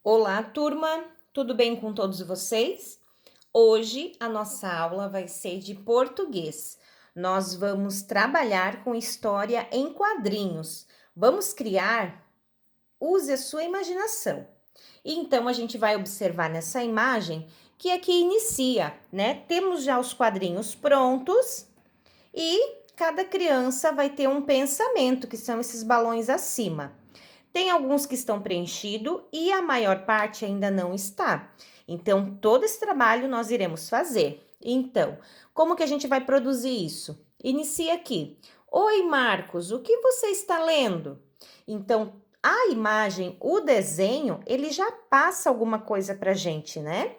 Olá, turma! Tudo bem com todos vocês? Hoje a nossa aula vai ser de português. Nós vamos trabalhar com história em quadrinhos. Vamos criar? Use a sua imaginação. Então a gente vai observar nessa imagem que aqui inicia, né? Temos já os quadrinhos prontos e cada criança vai ter um pensamento, que são esses balões acima. Tem alguns que estão preenchidos e a maior parte ainda não está. Então, todo esse trabalho nós iremos fazer. Então, como que a gente vai produzir isso? Inicia aqui. Oi, Marcos, o que você está lendo? Então, a imagem, o desenho, ele já passa alguma coisa para a gente, né?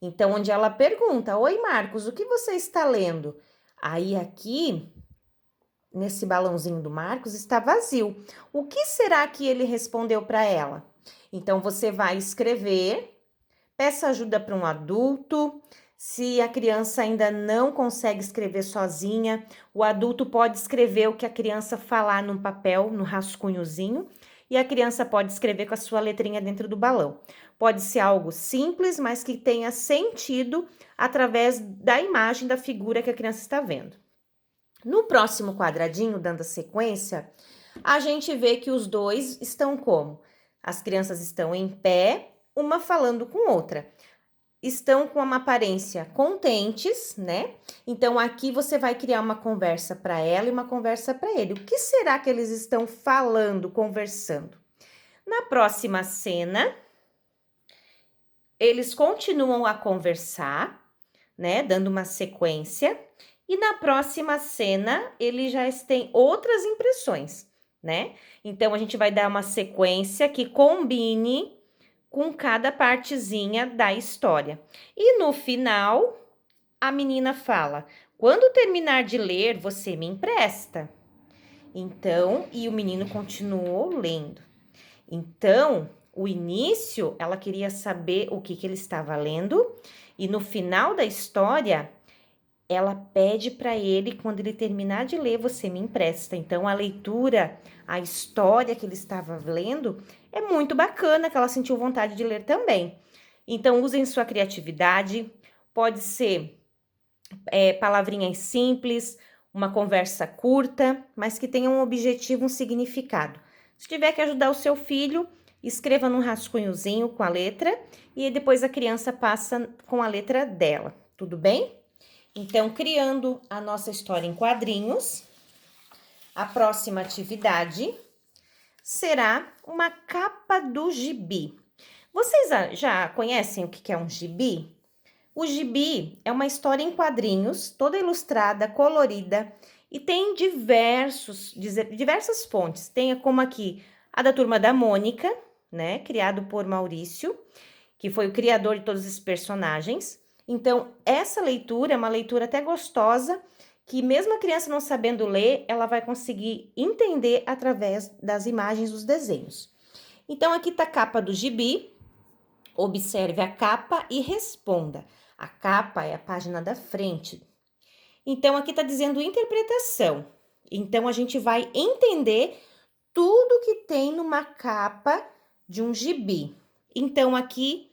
Então, onde ela pergunta, oi, Marcos, o que você está lendo? Aí, aqui, nesse balãozinho do Marcos está vazio. O que será que ele respondeu para ela? Então você vai escrever, peça ajuda para um adulto. Se a criança ainda não consegue escrever sozinha, o adulto pode escrever o que a criança falar num papel, no rascunhozinho, e a criança pode escrever com a sua letrinha dentro do balão. Pode ser algo simples, mas que tenha sentido através da imagem da figura que a criança está vendo. No próximo quadradinho, dando a sequência, a gente vê que os dois estão como? As crianças estão em pé, uma falando com outra. Estão com uma aparência contentes, né? Então, aqui você vai criar uma conversa para ela e uma conversa para ele. O que será que eles estão falando, conversando? Na próxima cena, eles continuam a conversar, né? Dando uma sequência. E na próxima cena, ele já tem outras impressões, né? Então, a gente vai dar uma sequência que combine com cada partezinha da história. E no final, a menina fala: quando terminar de ler, você me empresta. Então, e o menino continuou lendo. Então, o início, ela queria saber o que ele estava lendo, e no final da história, ela pede para ele, quando ele terminar de ler, você me empresta. Então, a leitura, a história que ele estava lendo, é muito bacana, que ela sentiu vontade de ler também. Então, usem sua criatividade, pode ser palavrinhas simples, uma conversa curta, mas que tenha um objetivo, um significado. Se tiver que ajudar o seu filho, escreva num rascunhozinho com a letra e depois a criança passa com a letra dela, tudo bem? Então, criando a nossa história em quadrinhos, a próxima atividade será uma capa do gibi. Vocês já conhecem o que é um gibi? O gibi é uma história em quadrinhos, toda ilustrada, colorida, e tem diversas fontes. Tem como aqui a da Turma da Mônica, né, criado por Maurício, que foi o criador de todos esses personagens. Então, essa leitura é uma leitura até gostosa, que mesmo a criança não sabendo ler, ela vai conseguir entender através das imagens dos desenhos. Então, aqui está a capa do gibi. Observe a capa e responda. A capa é a página da frente. Então, aqui está dizendo interpretação. Então, a gente vai entender tudo que tem numa capa de um gibi. Então, aqui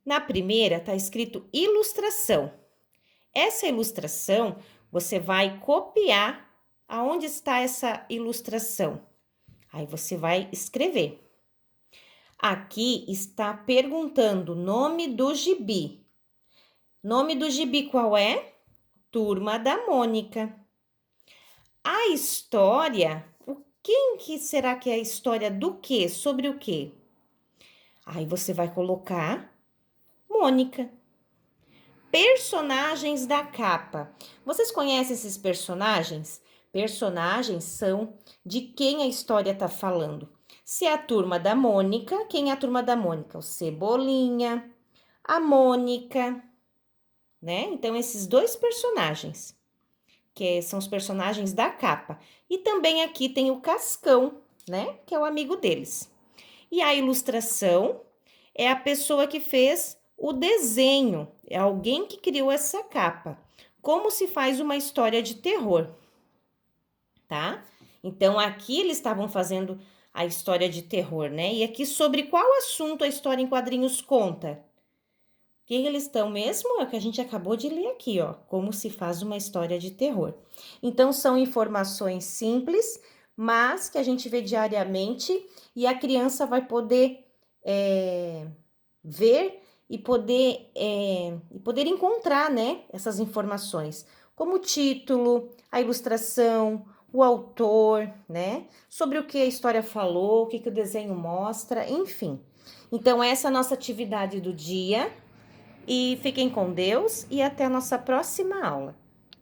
na primeira está escrito ilustração. Essa ilustração você vai copiar aonde está essa ilustração. Aí você vai escrever. Aqui está perguntando o nome do gibi. Nome do gibi qual é? Turma da Mônica. A história, quem que será que é a história do quê? Sobre o quê? Aí você vai colocar Mônica. Personagens da capa. Vocês conhecem esses personagens? Personagens são de quem a história está falando. Se é a turma da Mônica, quem é a turma da Mônica? O Cebolinha, a Mônica, né? Então, esses dois personagens, que são os personagens da capa. E também aqui tem o Cascão, né? Que é o amigo deles. E a ilustração é a pessoa que fez o desenho, é alguém que criou essa capa. Como se faz uma história de terror, tá? Então, aqui eles estavam fazendo a história de terror, né? E aqui sobre qual assunto a história em quadrinhos conta? O que eles estão mesmo? É o que a gente acabou de ler aqui, ó. Como se faz uma história de terror. Então, são informações simples, mas que a gente vê diariamente e a criança vai poder ver e poder encontrar, né, essas informações, como o título, a ilustração, o autor, né, sobre o que a história falou, o que o desenho mostra, enfim. Então, essa é a nossa atividade do dia e fiquem com Deus e até a nossa próxima aula.